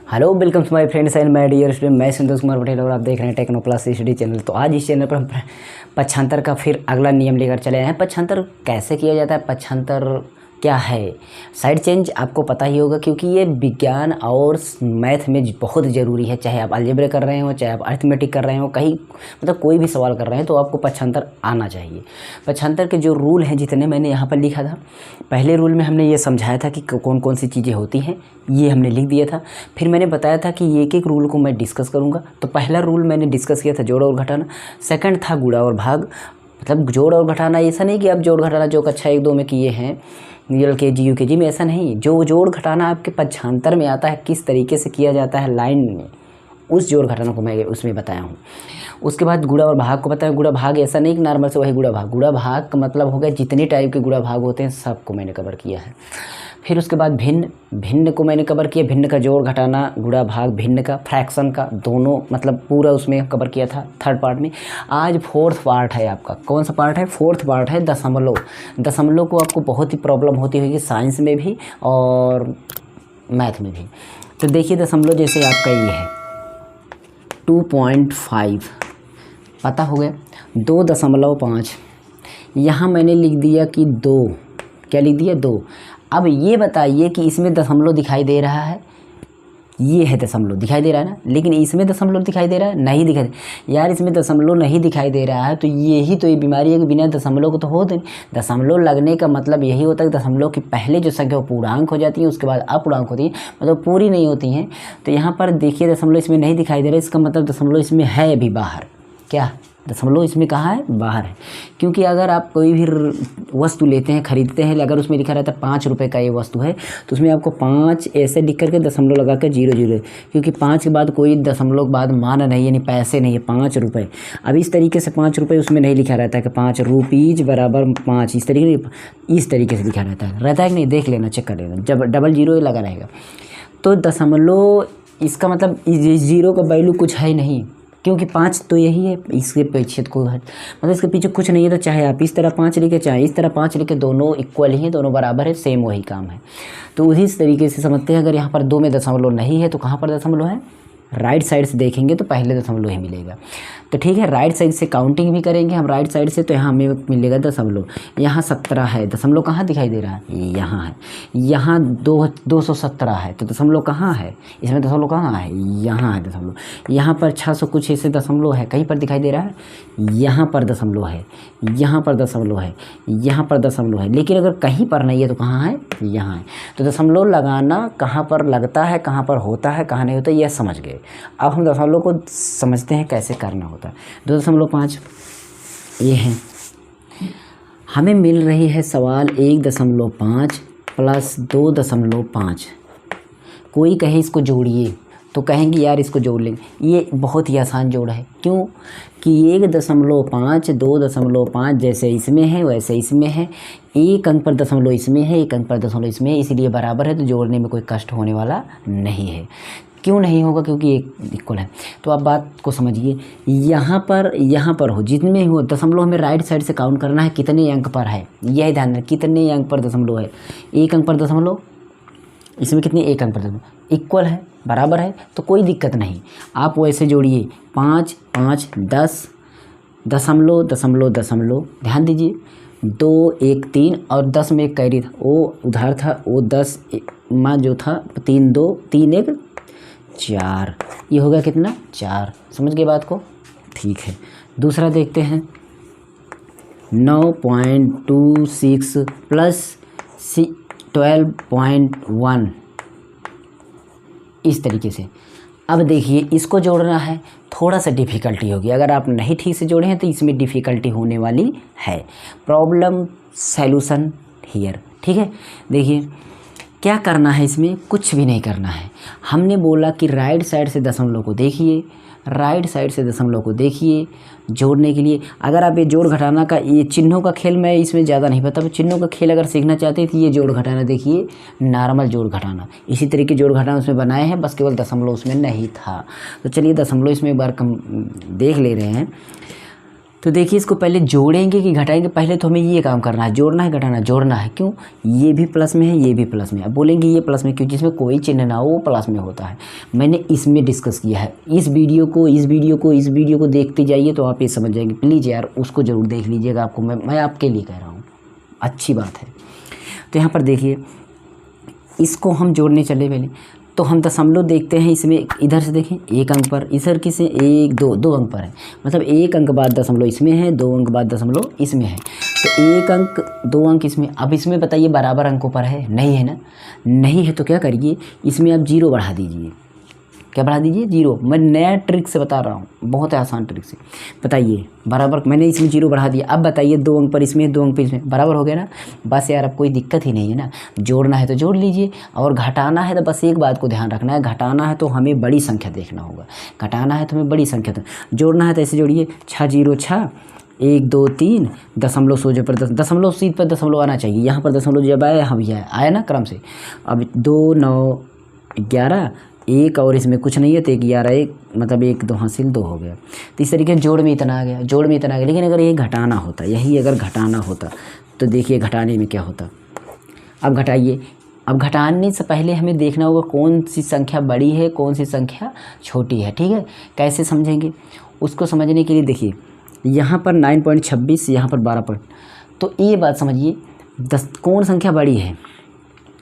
Hello welcome to my friends and my dear student. मैं संतोष कुमार पटेल और आप देख रहे हैं टेक्नो प्लस स्टडी चैनल। तो आज इस चैनल पर हम पक्षांतर का फिर अगला नियम लेकर चले हैं। पक्षांतर कैसे किया जाता है, पक्षांतर क्या है, साइड चेंज आपको पता ही होगा क्योंकि ये विज्ञान और मैथ में बहुत ज़रूरी है। चाहे आप अलजेब्रा कर रहे हो, चाहे आप अरिथमेटिक कर रहे हो, कहीं मतलब कोई भी सवाल कर रहे हैं तो आपको पक्षांतर आना चाहिए। पक्षांतर के जो रूल हैं जितने मैंने यहाँ पर लिखा था, पहले रूल में हमने ये समझाया था कि कौन कौन सी चीज़ें होती हैं, ये हमने लिख दिया था। फिर मैंने बताया था कि एक एक रूल को मैं डिस्कस करूँगा। तो पहला रूल मैंने डिस्कस किया था जोड़ और घटाना, सेकंड था गुणा और भाग। मतलब जोड़ और घटाना ऐसा नहीं कि आप जोड़ घटाना जो कक्षा 1-2 में किए हैं LKG UKG में, ऐसा नहीं। जो जोड़ घटाना आपके पक्षांतर में आता है, किस तरीके से किया जाता है लाइन में, उस जोड़ घटाना को मैं उसमें बताया हूँ। उसके बाद गुणा और भाग को बताया। गुणा भाग ऐसा नहीं कि नॉर्मल से वही गुणा भाग। गुणा भाग का मतलब हो गया जितने टाइप के गुणा भाग होते हैं सबको मैंने कवर किया है। फिर उसके बाद भिन्न को मैंने कवर किया। भिन्न का जोड़ घटाना, गुणा भाग, भिन्न का, फ्रैक्शन का, दोनों मतलब पूरा उसमें कवर किया था थर्ड पार्ट में। आज फोर्थ पार्ट है आपका। कौन सा पार्ट है? फोर्थ पार्ट है दशमलव। दशमलव को आपको बहुत ही प्रॉब्लम होती होगी साइंस में भी और मैथ में भी। तो देखिए दशमलव जैसे आपका ये है 2.5 पता हो गया। 2.5 यहाँ मैंने लिख दिया कि 2, क्या लिख दिया? 2। अब ये बताइए कि इसमें दशमलव दिखाई दे रहा है, ये है दशमलव दिखाई दे रहा है ना, लेकिन इसमें दशमलव दिखाई दे रहा है? नहीं दिखाई दे। यार इसमें दशमलव नहीं दिखाई दे रहा है तो यही तो ये बीमारी है कि बिना दशमलव को तो होते नहीं। दशमलव लगने का मतलब यही होता है कि दशमलव की पहले जो संख्या वो पूर्णांक हो जाती है, उसके बाद अपूर्णांक होती है, मतलब पूरी नहीं होती हैं। तो यहाँ पर देखिए दशमलव इसमें नहीं दिखाई दे रहा है, इसका मतलब दशमलव इसमें है अभी बाहर। क्या दशमलव इसमें कहाँ है? बाहर है। क्योंकि अगर आप कोई भी वस्तु लेते हैं, खरीदते हैं, अगर उसमें लिखा रहता है 5 रुपये का ये वस्तु है तो उसमें आपको 5 ऐसे लिख करके दशमलव लगा कर 0 क्योंकि 5 के बाद कोई दशमलव बाद मान नहीं, यानी पैसे नहीं है, 5 रुपये। अब इस तरीके से 5 रुपये उसमें नहीं लिखा रहता है कि 5 रुपीज़ बराबर 5, इस तरीके से लिखा रहता है कि नहीं? देख लेना, चेक कर लेना, जब डबल 0 लगा रहेगा तो दशमलव इसका मतलब 0 का वैल्यू कुछ है ही नहीं, क्योंकि 5 तो यही है, इसके पीछे को मतलब इसके पीछे कुछ नहीं है। तो चाहे आप इस तरह 5 लिखे, चाहे इस तरह 5 लिखे, दोनों इक्वल ही हैं, दोनों बराबर है, सेम वही काम है। तो उसी तरीके से समझते हैं। अगर यहाँ पर 2 में दशमलव नहीं है तो कहाँ पर दशमलव है? राइट साइड से देखेंगे तो पहले दशमलव ही मिलेगा। तो ठीक है, राइट साइड से काउंटिंग भी करेंगे हम राइट साइड से, तो यहाँ हमें मिलेगा दशमलव। यहाँ 17 है, दशमलव कहाँ दिखाई दे रहा है? यहाँ है। यहाँ 217 है तो दशमलव कहाँ है? इसमें दशमलव कहाँ है? यहाँ है दशमलव। यहाँ पर 600 कुछ ऐसे दशमलव है, कहीं पर दिखाई दे रहा है? यहाँ पर दशमलव है, यहाँ पर दशमलव है, यहाँ पर दशमलव है, लेकिन अगर कहीं पर नहीं है तो कहाँ है? यहाँ है। तो दशमलव लगाना कहाँ पर लगता है, कहाँ पर होता है, कहाँ नहीं होता, यह समझ गए। अब हम दशमलव को समझते हैं कैसे करना होता है। 2.5 ये है, हमें मिल रही है सवाल 1.5 प्लस 2.5। कोई कहे इसको जोड़िए तो कहेंगे यार इसको जोड़ लेंगे। ये बहुत ही आसान जोड़ है। क्यों? कि 1.5 2.5 जैसे इसमें है वैसे इसमें है, एक अंक पर दशमलव इसमें है, एक अंक पर दशमलव इसमें है, इसलिए बराबर है, तो जोड़ने में कोई कष्ट होने वाला नहीं है। क्यों नहीं होगा? क्योंकि एक इक्वल है। तो आप बात को समझिए, यहाँ पर हो, जितने हो दशमलव हमें राइट साइड से काउंट करना है कितने अंक पर है, यही ध्यान रखें, कितने अंक पर दशमलव है। एक अंक पर दशमलव, इसमें कितने? एक अंक पर दशमलव, इक्वल है, बराबर है, तो कोई दिक्कत नहीं। आप वैसे जोड़िए 5 5 10 दशमलव दशमलव दशमलव, ध्यान दीजिए 2 1 3 और 10 में एक कैरी था, वो उधार था, वो 10 माँ जो था 3 2 3 1 4, ये हो गया कितना? 4। समझ गए बात को? ठीक है। दूसरा देखते हैं 9.26 प्लस 12.1, इस तरीके से। अब देखिए इसको जोड़ना है, थोड़ा सा डिफ़िकल्टी होगी। अगर आप नहीं ठीक से जोड़े हैं तो इसमें डिफ़िकल्टी होने वाली है। प्रॉब्लम सॉल्यूशन हियर, ठीक है। देखिए क्या करना है, इसमें कुछ भी नहीं करना है। हमने बोला कि राइट साइड से दशमलव को देखिए, राइट साइड से दशमलव को देखिए जोड़ने के लिए। अगर आप ये जोड़ घटाना का, ये चिन्हों का खेल मैं इसमें ज़्यादा नहीं पता, चिन्हों का खेल अगर सीखना चाहते हैं तो ये जोड़ घटाना देखिए, नॉर्मल जोड़ घटाना, इसी तरीके जोड़ घटाना उसमें बनाए हैं, बस केवल दशमलव उसमें नहीं था। तो चलिए दशमलव इसमें एक बार कम देख ले रहे हैं। तो देखिए इसको पहले जोड़ेंगे कि घटाएंगे, पहले तो हमें ये काम करना है, जोड़ना है घटाना, जोड़ना है। क्यों? ये भी प्लस में है, ये भी प्लस में है। अब बोलेंगे ये प्लस में क्यों? जिसमें कोई चिन्ह ना हो वो प्लस में होता है। मैंने इसमें डिस्कस किया है। इस वीडियो को देखते जाइए तो आप ये समझ जाएंगे। प्लीज़ यार उसको ज़रूर देख लीजिएगा, आपको मैं आपके लिए कह रहा हूँ, अच्छी बात है। तो यहाँ पर देखिए इसको हम जोड़ने चले पहले, तो हम दशमलव देखते हैं इसमें। इधर से देखें एक अंक पर, इधर किसे 1 2 2 अंक पर है, मतलब 1 अंक बाद दशमलव इसमें है, 2 अंक बाद दशमलव इसमें है। तो 1 अंक 2 अंक इसमें। अब इसमें बताइए बराबर अंकों पर है? नहीं है ना, नहीं है। तो क्या करिए, इसमें आप 0 बढ़ा दीजिए। क्या बढ़ा दीजिए? 0। मैं नया ट्रिक से बता रहा हूँ, बहुत आसान ट्रिक से। बताइए बराबर, मैंने इसमें 0 बढ़ा दिया। अब बताइए 2 अंक पर इसमें, 2 अंक पर इसमें, बराबर हो गया ना। बस यार अब कोई दिक्कत ही नहीं है ना। जोड़ना है तो जोड़ लीजिए, और घटाना है तो बस एक बात को ध्यान रखना है, घटाना है तो हमें बड़ी संख्या देखना होगा, घटाना है तो हमें बड़ी संख्या। तो जोड़ना है तो ऐसे जोड़िए, 6 0 6 1 2 3 दशमलव सोजे पर दशमलव सीध पर दशमलव आना चाहिए। यहाँ पर दशमलव जब आया, यहाँ भी आया ना क्रम से। अब 2 9 11 1 और इसमें कुछ नहीं है तो 1 11 1, मतलब 1 2 हासिल 2 हो गया। तो इस तरीके जोड़ में इतना आ गया, जोड़ में इतना आ गया। लेकिन अगर ये घटाना होता, यही अगर घटाना होता तो देखिए घटाने में क्या होता। अब घटाइए, अब घटाने से पहले हमें देखना होगा कौन सी संख्या बड़ी है, कौन सी संख्या छोटी है। ठीक है, कैसे समझेंगे उसको समझने के लिए देखिए यहाँ पर 9.26, यहाँ पर 12 तो ये बात समझिए, कौन संख्या बड़ी है।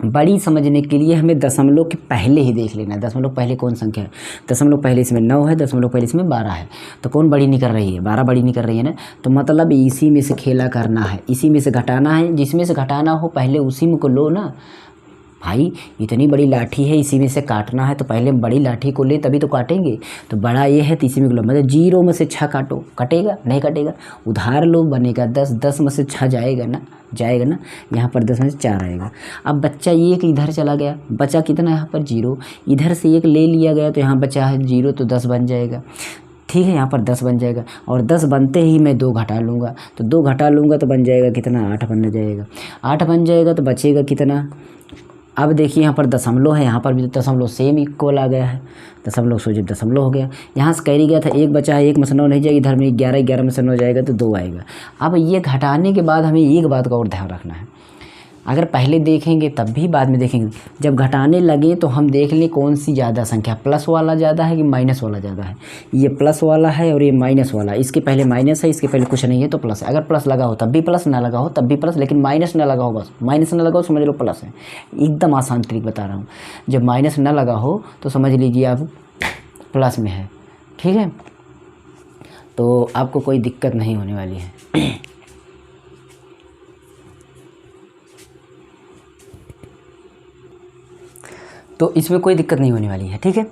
बड़ी समझने के लिए हमें दशमलव के पहले ही देख लेना है। दशमलव पहले कौन संख्या है? दशमलव पहले इसमें 9 है, दशमलव पहले इसमें 12 है। तो कौन बड़ी नहीं कर रही है? 12 बड़ी नहीं कर रही है ना। तो मतलब इसी में से खेला करना है, इसी में से घटाना है। जिसमें से घटाना हो पहले उसी में को लो ना भाई। इतनी बड़ी लाठी है, इसी में से काटना है तो पहले बड़ी लाठी को ले तभी तो काटेंगे। तो बड़ा ये है तो इसी में लो, मतलब 0 में से 6 काटो, कटेगा नहीं? कटेगा। उधार लो, बनेगा 10, 10 में से 6 जाएगा ना, जाएगा ना। यहाँ पर 10 में से 4 आएगा। अब बच्चा 1 इधर चला गया, बचा कितना यहाँ पर 0। इधर से 1 ले लिया गया तो यहाँ बचा है 0, तो 10 बन जाएगा। ठीक है, यहाँ पर 10 बन जाएगा। और 10 बनते ही मैं 2 घटा लूँगा, तो 2 घटा लूँगा तो बन जाएगा कितना? 8 बन जाएगा। 8 बन जाएगा तो बचेगा कितना? अब देखिए यहाँ पर दशमलव है, यहाँ पर भी दशमलव सेम इक्वल आ गया है, दशमलव सोचे दशमलव हो गया। यहाँ से कैरी गया था 1 बचा है, 1 में से 9 नहीं जाएगा, इधर में 11 11 में से 9 जाएगा तो 2 आएगा। अब ये घटाने के बाद हमें एक बात का और ध्यान रखना है, अगर पहले देखेंगे तब भी बाद में देखेंगे, जब घटाने लगे तो हम देख लें कौन सी ज़्यादा संख्या, प्लस वाला ज़्यादा है कि माइनस वाला ज़्यादा है। ये प्लस वाला है और ये माइनस वाला, इसके पहले माइनस है, इसके पहले कुछ नहीं है तो प्लस है। अगर प्लस लगा हो तब भी प्लस, ना लगा हो तब भी प्लस, लेकिन माइनस ना लगा हो, बस माइनस ना लगा हो समझ लो प्लस है। एकदम आसान ट्रिक बता रहा हूँ। जब माइनस ना लगा हो तो समझ लीजिए आप प्लस में है। ठीक है, तो आपको कोई दिक्कत नहीं होने वाली है। तो इसमें कोई दिक्कत नहीं होने वाली है। ठीक है,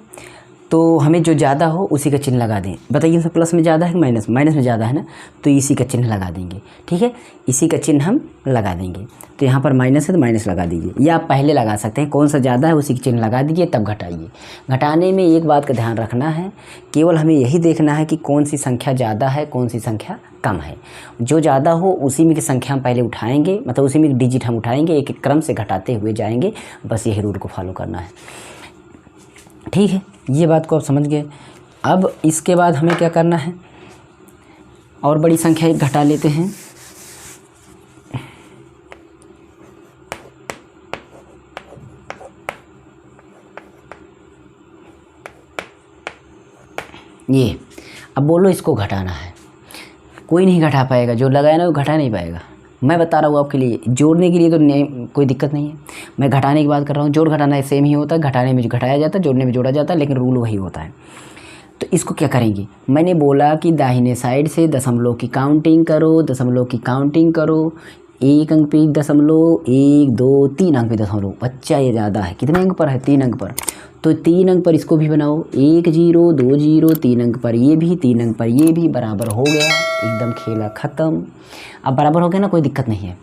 तो हमें जो ज़्यादा हो उसी का चिन्ह लगा दें। बताइए इसमें प्लस में ज़्यादा है कि माइनस? माइनस में ज़्यादा है ना, तो इसी का चिन्ह लगा देंगे। ठीक है, इसी का चिन्ह हम लगा देंगे। तो यहाँ पर माइनस है तो माइनस लगा दीजिए, या आप पहले लगा सकते हैं, कौन सा ज़्यादा है उसी का चिन्ह लगा दीजिए, तब घटाइए। घटाने में एक बात का ध्यान रखना है, केवल हमें यही देखना है कि कौन सी संख्या ज़्यादा है, कौन सी संख्या कम है। जो ज़्यादा हो उसी में की संख्या हम पहले उठाएंगे, मतलब उसी में डिजिट हम उठाएंगे, एक एक क्रम से घटाते हुए जाएंगे। बस यही रूल को फॉलो करना है। ठीक है, ये बात को आप समझ गए। अब इसके बाद हमें क्या करना है, और बड़ी संख्या एक घटा लेते हैं। ये अब बोलो इसको घटाना है, कोई नहीं घटा पाएगा, जो लगाया ना वो घटा नहीं पाएगा। मैं बता रहा हूँ आपके लिए, जोड़ने के लिए तो कोई दिक्कत नहीं है, मैं घटाने की बात कर रहा हूँ। जोड़ घटाना सेम ही होता है, घटाने में घटाया जाता है, जोड़ने में जोड़ा जाता है, लेकिन रूल वही होता है। तो इसको क्या करेंगे, मैंने बोला कि दाहिने साइड से दशमलव की काउंटिंग करो, दशमलव की काउंटिंग करो। 1 अंक पे दशमलव, 1 2 3 अंक पे दशमलव। बच्चा ये ज़्यादा है, कितने अंक पर है? 3 अंक पर। तो 3 अंक पर इसको भी बनाओ, 1 0 2 0, 3 अंक पर ये भी, 3 अंक पर ये भी, बराबर हो गया, एकदम खेला ख़त्म। अब बराबर हो गया ना, कोई दिक्कत नहीं है।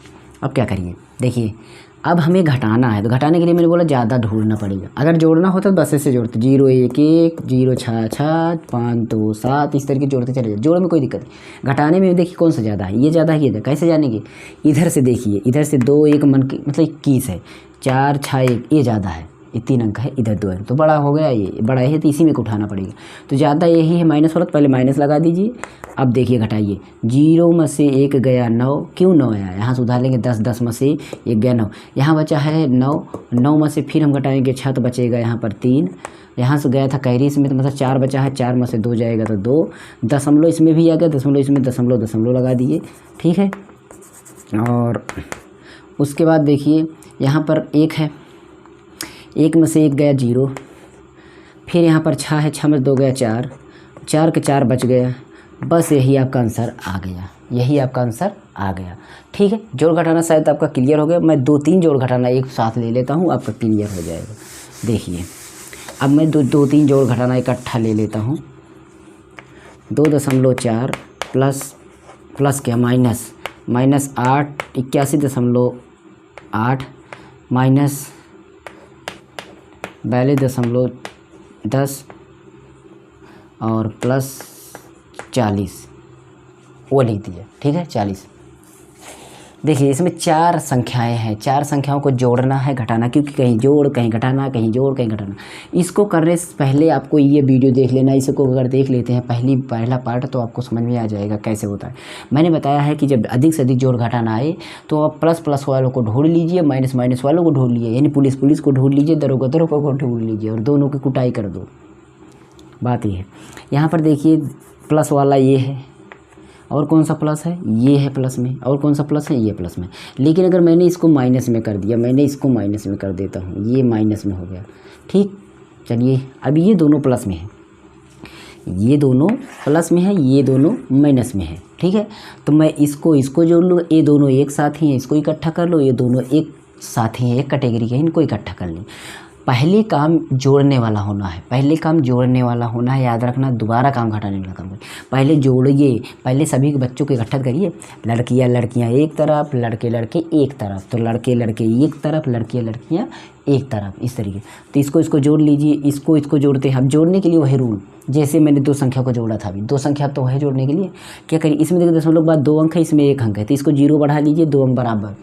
अब क्या करिए, देखिए अब हमें घटाना है, तो घटाने के लिए मैंने बोला ज़्यादा ढूंढना पड़ेगा। अगर जोड़ना होता तो बस ऐसे जोड़ते, 0 1 1 0 6 6 5 2 7, इस तरीके जोड़ते चले जाए, जोड़ में कोई दिक्कत नहीं। घटाने में देखिए कौन सा ज़्यादा है, ये ज़्यादा है, ये कैसे जानेंगे? इधर से देखिए, इधर से 2 1 मन की मतलब 21 है, 4 6 1 ये ज़्यादा है, ये 3 अंक है, इधर 2 है, तो बड़ा हो गया, ये बड़ा है तो इसी में को उठाना पड़ेगा। तो ज़्यादा यही है माइनस वाला, तो पहले माइनस लगा दीजिए। अब देखिए घटाइए, 0 में से 1 गया 9, क्यों 9 आया, यहाँ से उधार लेंगे 10, 10 में से 1 गया 9, यहाँ बचा है 9, 9 में से फिर हम घटाएंगे 6 तो बचेगा यहाँ पर 3, यहाँ से गया था कैरी इसमें, तो मतलब 4 बचा है, 4 में से 2 जाएगा तो 2, दशमलव इसमें भी आ गया, दशमलव इसमें, दशमलव दशमलव लगा दिए, ठीक है। और उसके बाद देखिए यहाँ पर 1 है, 1 में से 1 गया 0, फिर यहाँ पर 6 है, 6 में 2 गया 4, 4 के 4 बच गया, बस यही आपका आंसर आ गया, यही आपका आंसर आ गया, ठीक है। जोड़ घटाना शायद आपका क्लियर हो गया। मैं 2-3 जोड़ घटाना एक साथ ले लेता हूँ, आपका क्लियर हो जाएगा। देखिए अब मैं 2-3 जोड़ घटाना इकट्ठा ले लेता हूँ। 2.4 प्लस क्या माइनस 8 81.8 माइनस 42.10 और प्लस 40, वो लिख दिया, ठीक है 40। देखिए इसमें 4 संख्याएं हैं, 4 संख्याओं को जोड़ना है, घटाना, क्योंकि कहीं जोड़ कहीं घटाना, कहीं जोड़ कहीं घटाना। इसको करने से पहले आपको ये वीडियो देख लेना, इसको अगर देख लेते हैं पहला पार्ट तो आपको समझ में आ जाएगा कैसे होता है। मैंने बताया है कि जब अधिक से अधिक जोड़ घटाना आए तो आप प्लस वालों को ढूंढ लीजिए, माइनस वालों को ढूंढ लीजिए, यानी पुलिस को ढूंढ लीजिए, दरोगा को ढूंढ लीजिए और दोनों की कुटाई कर दो। बात ये है। यहाँ पर देखिए प्लस वाला ये है, और कौन सा प्लस है, ये है प्लस में, और कौन सा प्लस है, ये प्लस में। लेकिन अगर मैंने इसको माइनस में कर दिया, मैंने इसको माइनस में कर देता हूँ, ये माइनस में हो गया, ठीक। चलिए अब ये दोनों प्लस में है, ये दोनों प्लस में है, ये दोनों माइनस में है, ठीक है। तो मैं इसको जोड़ लूँ, ये दोनों एक साथ ही हैं, इसको इकट्ठा कर लो, ये दोनों एक साथ ही हैं, एक कैटेगरी के, इनको इकट्ठा कर लें। पहले काम जोड़ने वाला होना है, पहले काम जोड़ने वाला होना है, याद रखना। दोबारा काम घटाने वाला काम करिए, पहले जोड़िए, पहले सभी बच्चों को इकट्ठा करिए। लड़कियां एक तरफ, लड़के एक तरफ, तो लड़के एक तरफ, लड़कियां एक तरफ, इस तरीके। तो इसको जोड़ लीजिए, इसको जोड़ते हैं। अब जोड़ने के लिए वही रूल, जैसे मैंने 2 संख्या को जोड़ा था, अभी 2 संख्या तो है जोड़ने के लिए। क्या करिए, इसमें देखिए दशमलव के बाद 2 अंक है, इसमें 1 अंक है, तो इसको 0 बढ़ा लीजिए, 2 अंक बराबर,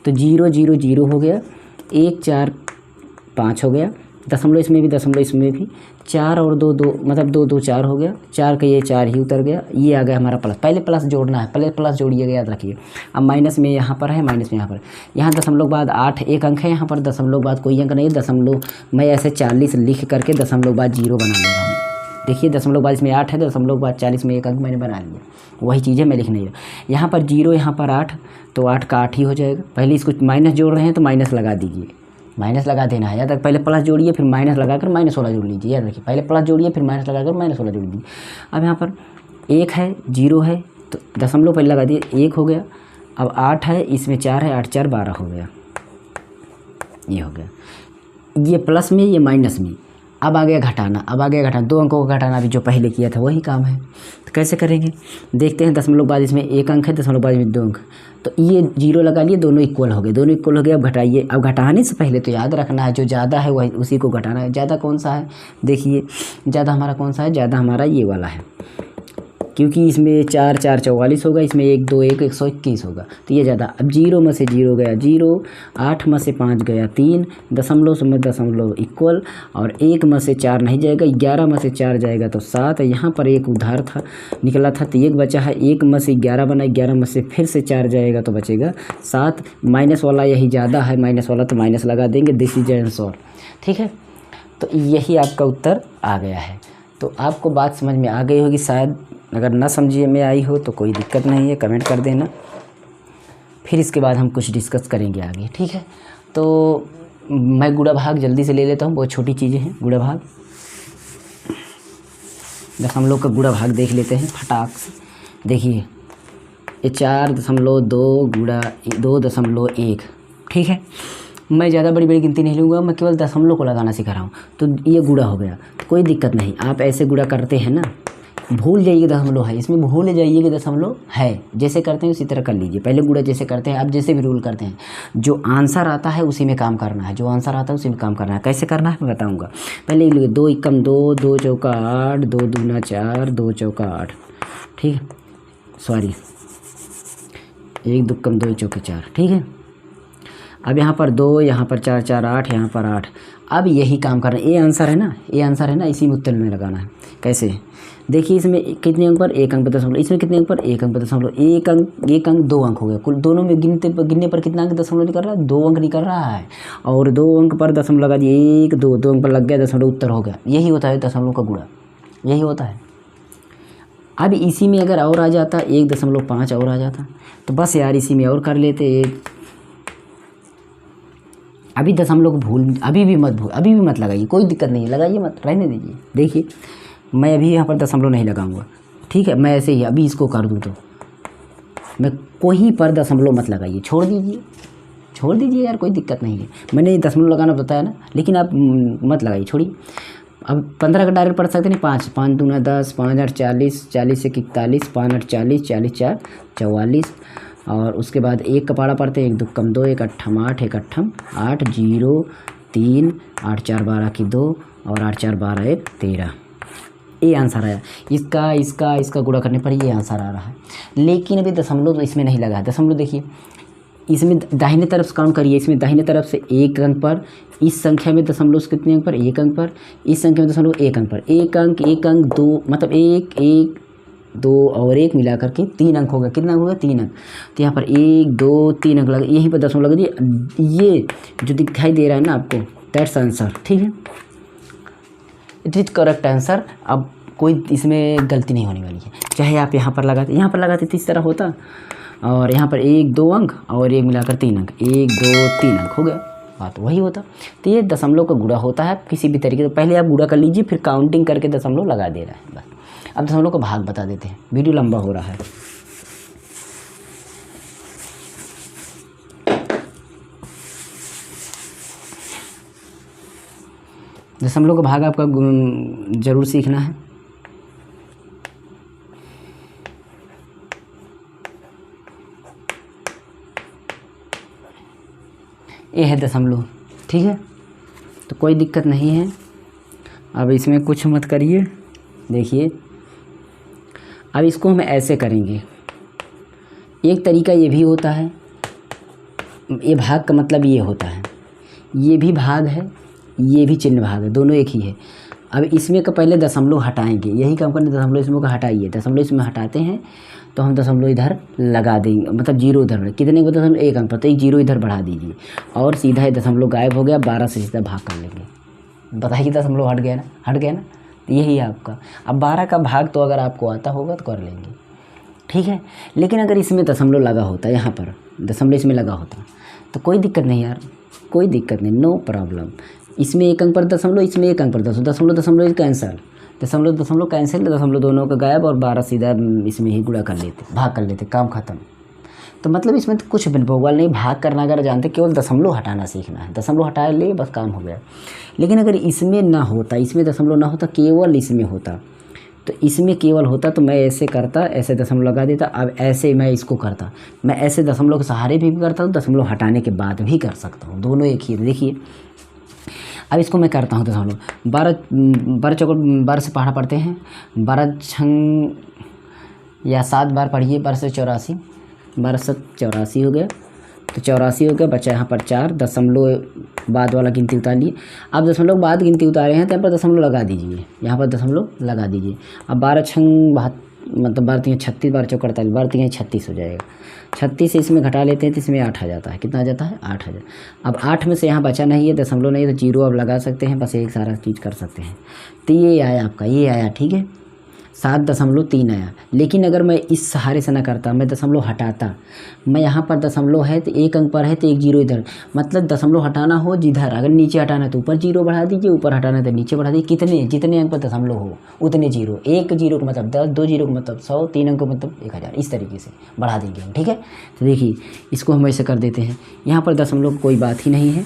तो 0 0 0 हो गया, 1 4 5 हो गया, दशमलव इसमें भी 4 और 2 2, मतलब 2 2 4 हो गया, 4 का ये 4 ही उतर गया, ये आ गया हमारा प्लस। पहले प्लस जोड़ना है, पहले प्लस जोड़िएगा, याद रखिए। अब माइनस में यहाँ पर है, माइनस में यहाँ पर, यहाँ दशमलव के बाद 8 1 अंक है, यहाँ पर दशमलव के बाद कोई अंक नहीं है, दशमलव मैं ऐसे 40 लिख करके दशमलव के बाद 0 बना ले रहा हूँ। देखिए दशमलव के बाद इसमें 8 है, दशमलव के बाद 40 में 1 अंक मैंने बना लिया, वही चीज़ है, मैं लिख नहीं रहा। यहाँ पर 0, यहाँ पर 8, तो 8 का 8 ही हो जाएगा। पहले इसको माइनस जोड़ रहे हैं तो माइनस लगा दीजिए, माइनस लगा देना है, याद तक पहले प्लस जोड़िए, फिर माइनस लगाकर माइनस वाला जोड़ लीजिए, याद रखिए। पहले प्लस जोड़िए, फिर माइनस लगाकर माइनस वाला जोड़ लीजिए। अब यहाँ पर 1 है, 0 है, तो दशमलव पहले लगा दिए, 1 हो गया। अब 8 है, इसमें 4 है, 8 4 12 हो गया, ये हो गया। ये प्लस में, ये माइनस में। अब आ गया घटाना, 2 अंकों का घटाना, अभी जो पहले किया था वही काम है। तो कैसे करेंगे, देखते हैं। दशमलव बाद इसमें 1 अंक है, दशमलव बाद में 2 अंक, तो ये 0 लगा लिए, दोनों इक्वल हो गए, अब घटाइए। अब घटाने से पहले तो याद रखना है, जो ज़्यादा है वही उसी को घटाना है। ज़्यादा कौन सा है, देखिए ज़्यादा हमारा कौन सा है, ज़्यादा हमारा ये वाला है, क्योंकि इसमें 4 4 44 होगा, इसमें 1 2 1 121 होगा, तो ये ज़्यादा। अब 0 में से 0 गया 0, 8 में से 5 गया 3, दशमलव में दशमलव इक्वल, और 1 में से 4 नहीं जाएगा, 11 में से 4 जाएगा तो 7। यहाँ पर 1 उधार था, निकला था, तो 1 बचा है, 1 में से 11 बना, 11 में से फिर से 4 जाएगा तो बचेगा 7। माइनस वाला यही ज़्यादा है, माइनस वाला तो माइनस लगा देंगे, दिस इज आंसर, ठीक है। तो यही आपका उत्तर आ गया है। तो आपको बात समझ में आ गई होगी शायद, अगर ना समझिए में आई हो तो कोई दिक्कत नहीं है, कमेंट कर देना, फिर इसके बाद हम कुछ डिस्कस करेंगे आगे, ठीक है। तो मैं गुणा भाग जल्दी से ले लेता हूँ, बहुत छोटी चीज़ें हैं। गुणा भाग, दशमलव का गुणा भाग देख लेते हैं फटाक से। देखिए ये 4.2 गुणा 2.1, ठीक है। मैं ज़्यादा बड़ी गिनती नहीं लूँगा, मैं केवल दशमलव को लगाना सिखा रहा हूँ। तो ये गुणा हो गया, कोई दिक्कत नहीं, आप ऐसे गुणा करते हैं ना, भूल जाइए दशमलव है, इसमें भूल जाइए कि दशमलव है, जैसे करते हैं उसी तरह कर लीजिए। पहले गुणा जैसे करते हैं, आप जैसे भी रूल करते हैं, जो आंसर आता है उसी में काम करना है, कैसे करना है मैं बताऊंगा। पहले 2 एकम 2, 2 चौका 8, 2 दूना 4, 2 चौका 8, ठीक है, सॉरी 1 2 कम 2 चौके 4, ठीक है। अब यहाँ पर 2, यहाँ पर 4 4 8, यहाँ पर 8। अब यही काम करना है, ये आंसर है ना, ये आंसर है ना, इसी में उत्तर में लगाना है। कैसे देखिए, इसमें कितने अंक पर, एक अंक पर दशमलव, इसमें कितने अंक पर, एक अंक पर दशमलव, एक अंक 2 अंक हो गया। कुल दोनों में गिनने पर कितना अंक दशमलव निकल रहा है, 2 अंक निकल रहा है। और 2 अंक पर दशमलव लगा दिए, 1 2 2 अंक पर लग गया दशमलव, उत्तर हो गया। यही होता है दशमलव का गुणा, यही होता है। अब इसी में अगर और आ जाता 1.5 और आ जाता तो बस यार इसी में और कर लेते। अभी दशमलव को भूल, अभी भी मत लगाइए, कोई दिक्कत नहीं है, लगाइए मत, रहने दीजिए। देखिए मैं अभी यहाँ पर दशमलव नहीं लगाऊंगा, ठीक है, मैं ऐसे ही अभी इसको कर दूँ तो मैं कोई पर दशमलव मत लगाइए, छोड़ दीजिए यार, कोई दिक्कत नहीं है। मैंने दशमलव लगाना बताया ना, लेकिन आप मत लगाइए, छोड़िए। अब 15 का डायरेक्ट पढ़ सकते नहीं, 5 दूना 10, 5 8 40, 40 से 41, 5 8 40, 40 4 44, और उसके बाद 1 का पाड़ा पढ़ते हैं, 1 2 कम 2, 1 8 8, 1 8 8 0 3, 8 4 12 की 2, और 8 4 12 1 13। ये आंसर आया। इसका गुणा करने पर ये आंसर आ रहा है। लेकिन अभी दशमलव तो इसमें नहीं लगा है। दशमलव देखिए, इसमें दाहिने तरफ से काउंट करिए, इसमें दाहिने तरफ से 1 अंक पर, इस संख्या में दशमलव कितने अंक पर, 1 अंक पर, इस संख्या में दशमलव 1 अंक पर, 1 अंक 2, मतलब 1 1 2 और 1 मिला करके 3 अंक हो गया। कितना हो गया, 3 अंक। तो यहाँ पर 1 2 3 अंक लगे, यहीं पर दशमलव लगा दिए। ये जो दिखाई दे रहा है ना आपको, दैट्स आंसर, ठीक है, इट इज करेक्ट आंसर। अब कोई इसमें गलती नहीं होने वाली है। चाहे आप यहाँ पर लगाते तो इस तरह होता, और यहाँ पर 1 2 अंक और 1 मिलाकर 3 अंक, 1 2 3 अंक हो गया, बात वही होता। तो ये दशमलव का गुणा होता है। किसी भी तरीके से पहले आप गुणा कर लीजिए, फिर काउंटिंग करके दशमलव लगा दे रहा है बस। अब दशमलव का भाग बता देते हैं, वीडियो लंबा हो रहा है। दशमलव का भाग आपका जरूर सीखना है। ये है दशमलव, ठीक है, तो कोई दिक्कत नहीं है। अब इसमें कुछ मत करिए। देखिए अब इसको हम ऐसे करेंगे। एक तरीका ये भी होता है, ये भाग का मतलब ये होता है, ये भी भाग है, ये भी चिन्ह भाग है, दोनों एक ही है। अब इसमें का पहले दशमलव हटाएंगे, यही काम करने, दशमलव इसमें का हटाइए, दशमलव इसमें हटाते हैं तो हम दशमलव इधर लगा देंगे, मतलब 0 इधर, कितने को दशमलव 1 अंक पर, तो 1 0 इधर बढ़ा दीजिए और सीधा ही दशमलव गायब हो गया। 12 से सीधा भाग कर लेंगे। बताइए दशमलव हट गया ना, तो यही है आपका। अब 12 का भाग तो अगर आपको आता होगा तो कर लेंगे, ठीक है। लेकिन अगर इसमें दशमलव लगा होता, यहाँ पर दशमलव इसमें लगा होता तो कोई दिक्कत नहीं यार, कोई दिक्कत नहीं, नो प्रॉब्लम। इसमें 1 अंक पर दशमलव, इसमें 1 अंक पर दशमलव कैंसल, दशमलव कैंसिल, दशमलव दोनों का गायब, और 12 सीधा इसमें ही गुणा कर लेते, भाग कर लेते, काम खत्म। तो मतलब इसमें तो कुछ भूगोल नहीं, भाग करना अगर जानते, केवल दशमलव हटाना सीखना है, दशमलव हटा ले बस काम हो गया। लेकिन अगर इसमें ना होता, इसमें दशमलव ना होता, केवल इसमें होता, तो इसमें केवल होता तो मैं ऐसे करता, ऐसे दशमलव लगा देता। अब ऐसे मैं इसको करता, मैं ऐसे दशमलव के सहारे भी करता हूँ, दशमलव हटाने के बाद भी कर सकता हूँ, दोनों एक ही। देखिए अब इसको मैं करता हूँ दशमलव 12 चौक 12 से पहाड़ा पढ़ते हैं, 12 छंग या 7 बार पढ़िए, 12 से 84, 12 से 84 हो गया, तो 84 हो गया, बचा यहाँ पर 4, दशमलव बाद वाला गिनती उतार लिए। अब दशमलव बाद गिनती उतारे हैं तो यहाँ पर दशमलव लगा दीजिए, यहाँ पर दशमलव लगा दीजिए। अब 12 छंग मतलब 12 3 36, 12 चौक 48, 12 3 36 हो जाएगा। 36 से इसमें घटा लेते हैं तो इसमें 8 आ जाता है। कितना आ जाता है, 8 आ जाता। अब 8 में से यहाँ बचा नहीं है, दशमलव नहीं है, तो 0 अब लगा सकते हैं, बस एक सारा चीज़ कर सकते हैं। तो ये आया आपका, ये आया, ठीक है, 7.3 आया। लेकिन अगर मैं इस सहारे से ना करता, मैं दशमलव हटाता, मैं यहाँ पर दशमलव है तो 1 अंक पर है तो 1 0 इधर, मतलब दशमलव हटाना हो जिधर, अगर नीचे हटाना है तो ऊपर 0 बढ़ा दीजिए, ऊपर हटाना है तो नीचे बढ़ा दीजिए। कितने जितने अंक पर दशमलव हो उतने 0, 1 0 का मतलब 10, 2 0 का मतलब 100, 3 अंक का मतलब 1000, इस तरीके से बढ़ा देंगे हम, ठीक है। तो देखिए इसको हम ऐसे कर देते हैं, यहाँ पर दशमलव कोई बात ही नहीं है।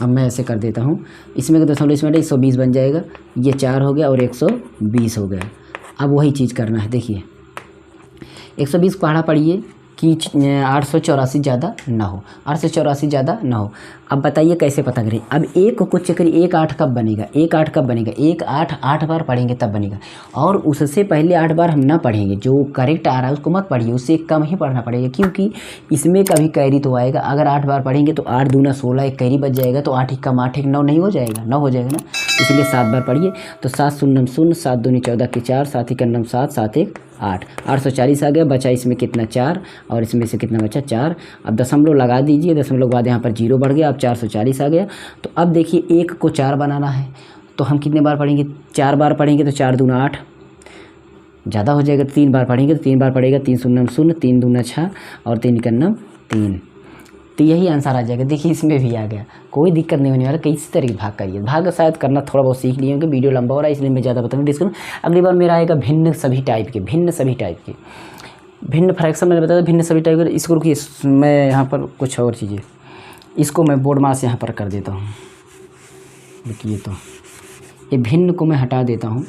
अब मैं ऐसे कर देता हूँ, इसमें का दशमलव इसमें 120 बन जाएगा, ये 4 हो गया और 120 हो गया। अब वही चीज़ करना है। देखिए 120 पहाड़ा पढ़िए कि 884 ज़्यादा ना हो, 884 ज़्यादा ना हो। अब बताइए कैसे पता करें। अब एक को चेक करिए, 1 8 कब बनेगा, 1 8 कब बनेगा, 1 8 8 बार पढ़ेंगे तब बनेगा। और उससे पहले 8 बार हम ना पढ़ेंगे, जो करेक्ट आ रहा है उसको मत पढ़िए, उससे कम ही पढ़ना पड़ेगा, क्योंकि इसमें कभी कैरी तो आएगा। अगर 8 बार पढ़ेंगे तो 8 दूना 16, एक कैरी बच जाएगा, तो 8 कम 8 9 नहीं हो जाएगा, 9 हो जाएगा ना, इसलिए 7 बार पढ़िए। तो 7 शून्य 0, 7 दूनी 14 के 4, 7 1 9 7, 7 1 8, 840 आ गया। बचा इसमें कितना 4, और इसमें से कितना बचा 4। अब दशमलव लगा दीजिए, दशमलव के बाद यहाँ पर 0 बढ़ गया, अब 440 आ गया। तो अब देखिए 1 को 4 बनाना है, तो हम कितने बार पढ़ेंगे, 4 बार पढ़ेंगे, तो 4 दूना 8, ज़्यादा हो जाएगा। 3 बार पढ़ेंगे तो 3 बार पड़ेगा, 3 शून्य 0, 3 दूना 6, और 3 इक्यावन 3। तो यही आंसर आ जाएगा। देखिए इसमें भी आ गया, कोई दिक्कत नहीं होने वाला। किसी तरह भाग करिए, भाग शायद करना थोड़ा बहुत सीख लिए होंगे, वीडियो लंबा हो रहा है इसलिए मैं ज़्यादा बताऊँगा डिस्कस। अगली बार मेरा आएगा भिन्न सभी टाइप के, भिन्न सभी टाइप के, भिन्न फ्रैक्शन मैंने बताया, भिन्न सभी टाइप के। इसको रुकिए, मैं यहाँ पर कुछ और चीज़ें, इसको मैं बोर्ड मास यहाँ पर कर देता हूँ। देखिए तो ये भिन्न को मैं हटा देता हूँ,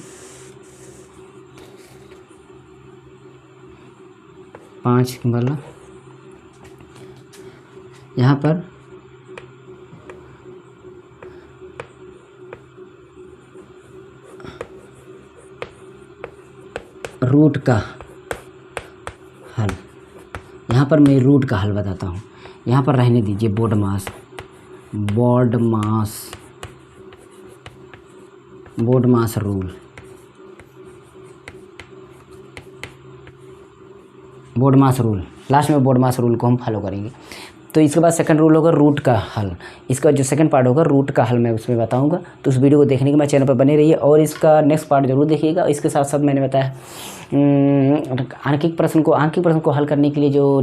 5 वाला यहाँ पर रूट का हल, यहाँ पर मैं रूट का हल बताता हूँ। यहाँ पर रहने दीजिए बोर्ड मास, बोर्ड मास रूल, बोर्ड मास रूल, लास्ट में बोर्ड मास रूल को हम फॉलो करेंगे। तो इसके बाद सेकंड रूल होगा रूट का हल। इसका जो सेकंड पार्ट होगा रूट का हल मैं उसमें बताऊंगा। तो उस वीडियो को देखने के मेरे चैनल पर बने रहिए, और इसका नेक्स्ट पार्ट जरूर देखिएगा। इसके साथ साथ मैंने बताया आंकिक प्रश्न को हल करने के लिए जो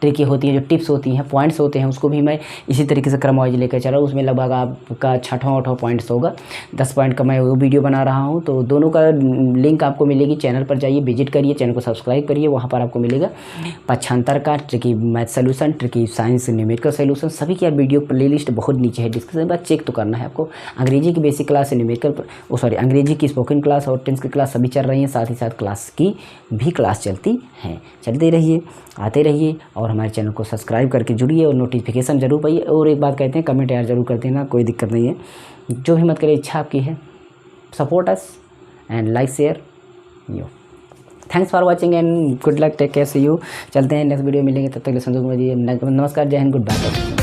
ट्रिकें होती हैं, जो टिप्स होती हैं, पॉइंट्स होते हैं, उसको भी मैं इसी तरीके से क्रम वाइज लेकर चला। उसमें लगभग आपका 6वां पॉइंट्स होगा, 10 पॉइंट का मैं वो वीडियो बना रहा हूँ। तो दोनों का लिंक आपको मिलेगी, चैनल पर जाइए, विजिट करिए, चैनल को सब्सक्राइब करिए, वहाँ पर आपको मिलेगा पक्षांतर का, tricky math solution, tricky science numerical solution, सभी की वीडियो प्लेलिस्ट बहुत नीचे है डिस्क्रिप्शन में, चेक तो करना है आपको। अंग्रेजी की बेसिक क्लास, न्यूमेरिकल अंग्रेजी की स्पोकन क्लास और टेंस की क्लास सभी चल रही हैं, साथ ही साथ क्लास की भी क्लास चलती हैं। चलते रहिए, आते रहिए, और हमारे चैनल को सब्सक्राइब करके जुड़िए, और नोटिफिकेशन जरूर पाइए। और एक बात कहते हैं, कमेंट यार जरूर कर देना, कोई दिक्कत नहीं है, जो भी मत करे, इच्छा आपकी है। Support us and like share you. Thanks for watching and good luck, take care, see you. चलते हैं नेक्स्ट वीडियो मिलेंगे, तब तक के लिए संतोष, नमस्कार, जय हिंद, गुड बाय।